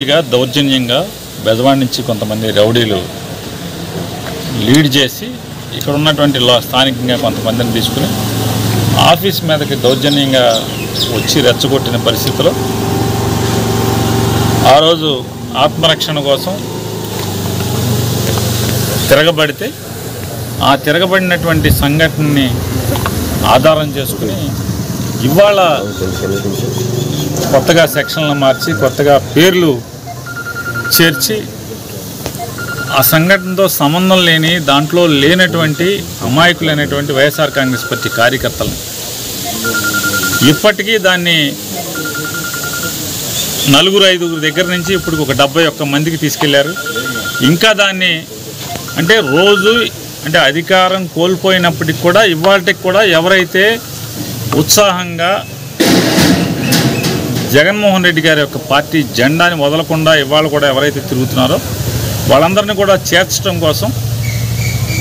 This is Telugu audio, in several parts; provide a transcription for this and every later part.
దౌర్జన్యంగా బెజవాడ నుంచి కొంతమంది రౌడీలు లీడ్ చేసి ఇక్కడ ఉన్నటువంటి స్థానికంగా కొంతమందిని తీసుకుని ఆఫీస్ మీదకి దౌర్జన్యంగా వచ్చి రెచ్చగొట్టిన పరిస్థితిలో ఆ రోజు ఆత్మరక్షణ కోసం తిరగబడితే ఆ తిరగబడినటువంటి సంఘటనని ఆధారం చేసుకుని ఇవాళ కొత్తగా సెక్షన్లు మార్చి కొత్తగా పేర్లు చేర్చి ఆ సంఘటనతో సంబంధం లేని దాంట్లో లేనటువంటి అమాయకులైనటువంటి వైఎస్ఆర్ కాంగ్రెస్ పార్టీ కార్యకర్తలను ఇప్పటికీ దాన్ని 4-5 దగ్గర నుంచి ఇప్పుడు ఒక 71 మందికి తీసుకెళ్లారు. ఇంకా దాన్ని అంటే రోజు అంటే అధికారం కోల్పోయినప్పటికి కూడా ఇవాళకి కూడా ఎవరైతే ఉత్సాహంగా జగన్మోహన్ రెడ్డి గారి యొక్క పార్టీ జెండాని వదలకుండా ఇవాళ కూడా ఎవరైతే తిరుగుతున్నారో వాళ్ళందరినీ కూడా చేర్చడం కోసం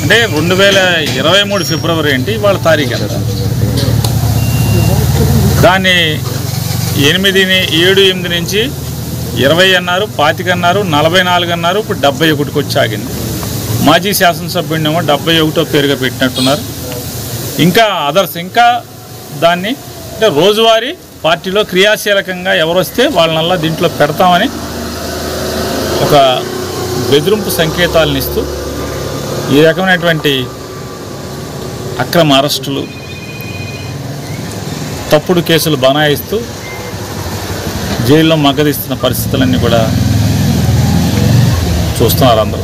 అంటే 2023 ఫిబ్రవరి ఏంటి వాళ్ళ తారీఖు ఎంత దాన్ని 7-8 నుంచి 20 అన్నారు, 25 అన్నారు, 44 అన్నారు, ఇప్పుడు 71కి వచ్చి ఆగింది. మాజీ శాసనసభ్యుడినేమో 71వ పేరుగా పెట్టినట్టున్నారు. ఇంకా అదర్స్ ఇంకా దాన్ని అంటే రోజువారీ పార్టీలో క్రియాశీలకంగా ఎవరు వస్తే వాళ్ళనల్లా దీంట్లో పెడతామని ఒక బెదిరింపు సంకేతాలను ఇస్తూ ఈ రకమైనటువంటి అక్రమ అరెస్టులు తప్పుడు కేసులు బనాయిస్తూ జైల్లో మగ్గదిస్తున్న పరిస్థితులన్నీ కూడా చూస్తున్నారు అందరూ.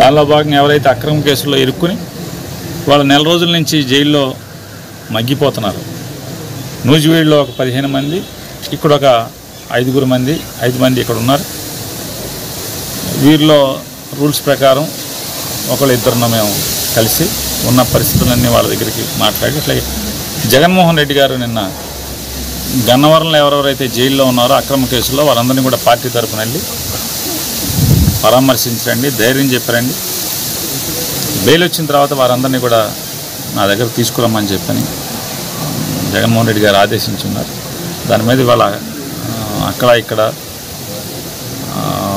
దానిలో భాగంగా ఎవరైతే అక్రమ కేసుల్లో ఇరుక్కుని వాళ్ళ నెల రోజుల నుంచి జైల్లో మగ్గిపోతున్నారు. నూజివీడులో ఒక 15 మంది, ఇక్కడ ఒక 5 మంది ఇక్కడ ఉన్నారు. వీరిలో రూల్స్ ప్రకారం ఒకళ్ళిద్దరున్న మేము కలిసి ఉన్న పరిస్థితులన్నీ వాళ్ళ దగ్గరికి మాట్లాడి అట్లాగే జగన్మోహన్ రెడ్డి గారు నిన్న గన్నవరంలో ఎవరెవరైతే జైల్లో ఉన్నారో అక్రమ కేసుల్లో వారందరినీ కూడా పార్టీ తరఫున వెళ్ళి పరామర్శించండి, ధైర్యం చెప్పారండి. బెయిల్ వచ్చిన తర్వాత వారందరినీ కూడా నా దగ్గర తీసుకురమ్మని చెప్పని జగన్మోహన్ రెడ్డి గారు ఆదేశించున్నారు. దాని మీద ఇవాళ అక్కడ ఇక్కడ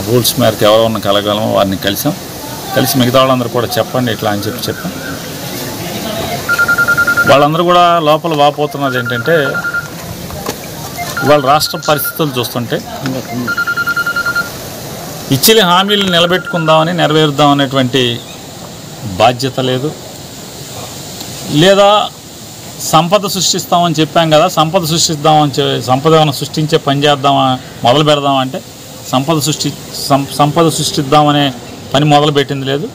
రూల్స్ మేరకు ఎవరెవరిని కలగలమో వారిని కలిసి మిగతా వాళ్ళందరూ కూడా చెప్పండి ఇట్లా అని చెప్పాం. వాళ్ళందరూ కూడా లోపల వాపోతున్నది ఏంటంటే ఇవాళ రాష్ట్ర పరిస్థితులు చూస్తుంటే ఇచ్చిన హామీలు నిలబెట్టుకుందామని నెరవేరుద్దాం అనేటువంటి బాధ్యత లేదు, లేదా సంపద సృష్టిస్తామని చెప్పాం కదా సంపద ఏమైనా సృష్టించే పని చేద్దామా మొదలు పెడదామంటే సంపద సృష్టిద్దామనే పని మొదలుపెట్టింది లేదు.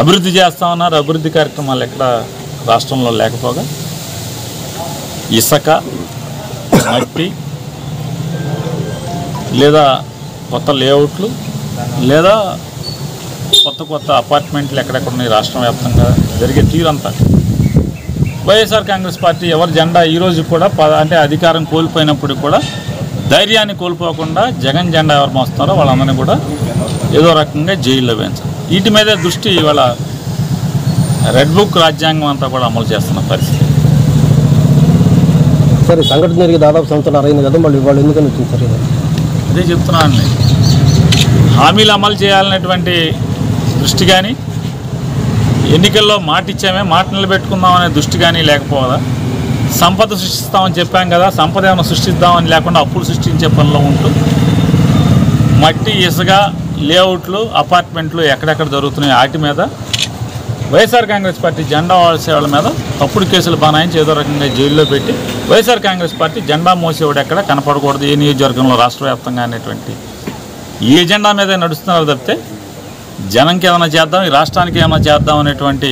అభివృద్ధి చేస్తామన్నారు, అభివృద్ధి కార్యక్రమాలు ఎక్కడ రాష్ట్రంలో లేకపోగా ఇసుక మట్టి లేదా కొత్త లేఅవుట్లు లేదా కొత్త అపార్ట్మెంట్లు ఎక్కడెక్కడ ఉన్నాయి రాష్ట్రం వ్యాప్తంగా జరిగే తీరంతా వైఎస్ఆర్ కాంగ్రెస్ పార్టీ ఎవరి జెండా ఈరోజు కూడా అంటే అధికారం కోల్పోయినప్పుడు కూడా ధైర్యాన్ని కోల్పోకుండా జగన్ జెండా ఎవరు మోస్తున్నారో వాళ్ళందరినీ కూడా ఏదో రకంగా జైల్లో వేయించాలి. వీటి మీదే దృష్టి ఇవాళ రెడ్ బుక్ రాజ్యాంగం అంతా కూడా అమలు చేస్తున్న పరిస్థితి. సరే సంఘటన జరిగి దాదాపు సంవత్సరం అయింది కదా, మళ్ళీ వాళ్ళు ఎందుకని వచ్చింది సార్? అదే చెప్తున్నాను, హామీలు అమలు చేయాలనేటువంటి దృష్టి కానీ ఎన్నికల్లో మాట ఇచ్చామే మాట నిలబెట్టుకుందామనే దృష్టి కానీ లేకపోదా, సంపద సృష్టిస్తామని చెప్పాం కదా సంపద ఏమైనా సృష్టిద్దామని లేకుండా అప్పులు సృష్టించే పనిలో ఉంటూ మట్టి ఇసుక లేఅవుట్లు అపార్ట్మెంట్లు ఎక్కడెక్కడ జరుగుతున్నాయి వాటి మీద వైఎస్ఆర్ కాంగ్రెస్ పార్టీ జెండా వాళ్ళ మీద తప్పుడు కేసులు బనాయించి ఏదో రకంగా జైల్లో పెట్టి వైఎస్ఆర్ కాంగ్రెస్ పార్టీ జెండా మోసేవాడు ఎక్కడ కనపడకూడదు ఏ నియోజకవర్గంలో రాష్ట్ర వ్యాప్తంగా అనేటువంటి ఈ ఎజెండా మీద నడుస్తున్నారు తప్పితే జనంకి ఏమైనా చేద్దాం ఈ రాష్ట్రానికి ఏమైనా చేద్దాం అనేటువంటి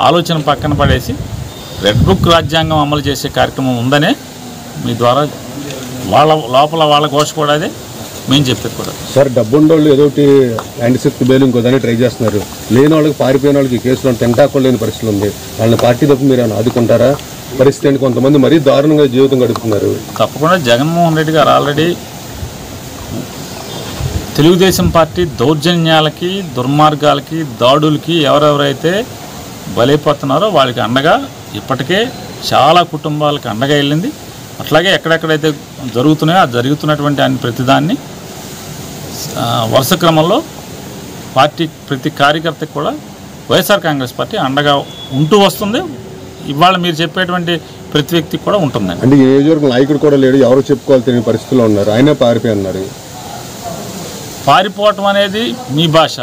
ఆలోచన పక్కన పడేసి రెడ్ బుక్ రాజ్యాంగం అమలు చేసే కార్యక్రమం ఉందనే మీ ద్వారా వాళ్ళ ఘోష కూడా అదే మేము చెప్పేది కూడా. సార్ డబ్బుండోళ్ళు ఏదోటి యాంటీసెప్ట్ బెయిల్ ఇంకోదాన్ని ట్రై చేస్తున్నారు, లేని వాళ్ళకి పారిపోయిన వాళ్ళకి కేసులో తింటాకుండా లేని పరిస్థితులు ఉంది. వాళ్ళని పార్టీ తప్పు మీరు ఏమైనా ఆదుకుంటారా? పరిస్థితి అంటే కొంతమంది మరీ దారుణంగా జీవితం గడుపుతున్నారు. తప్పకుండా జగన్మోహన్ రెడ్డి గారు ఆల్రెడీ తెలుగుదేశం పార్టీ దౌర్జన్యాలకి దుర్మార్గాలకి దాడులకి ఎవరెవరైతే బలైపోతున్నారో వాళ్ళకి అండగా ఇప్పటికే చాలా కుటుంబాలకు అండగా వెళ్ళింది. అట్లాగే ఎక్కడెక్కడైతే జరుగుతున్నాయో ఆ జరుగుతున్నటువంటి అన్ని ప్రతిదాన్ని వరుస క్రమంలో పార్టీ ప్రతి కార్యకర్తకి కూడా వైఎస్ఆర్ కాంగ్రెస్ పార్టీ అండగా ఉంటూ వస్తుంది. ఇవాళ మీరు చెప్పేటువంటి ప్రతి వ్యక్తికి కూడా ఉంటుందండి. అంటే ఈ నియోజకవర్గం నాయకుడు కూడా లేడు, ఎవరు చెప్పుకోవాలి తెలియని పరిస్థితుల్లో ఉన్నారు, ఆయనే పారిపోయి అన్నారు. పారిపోవటం అనేది మీ భాష,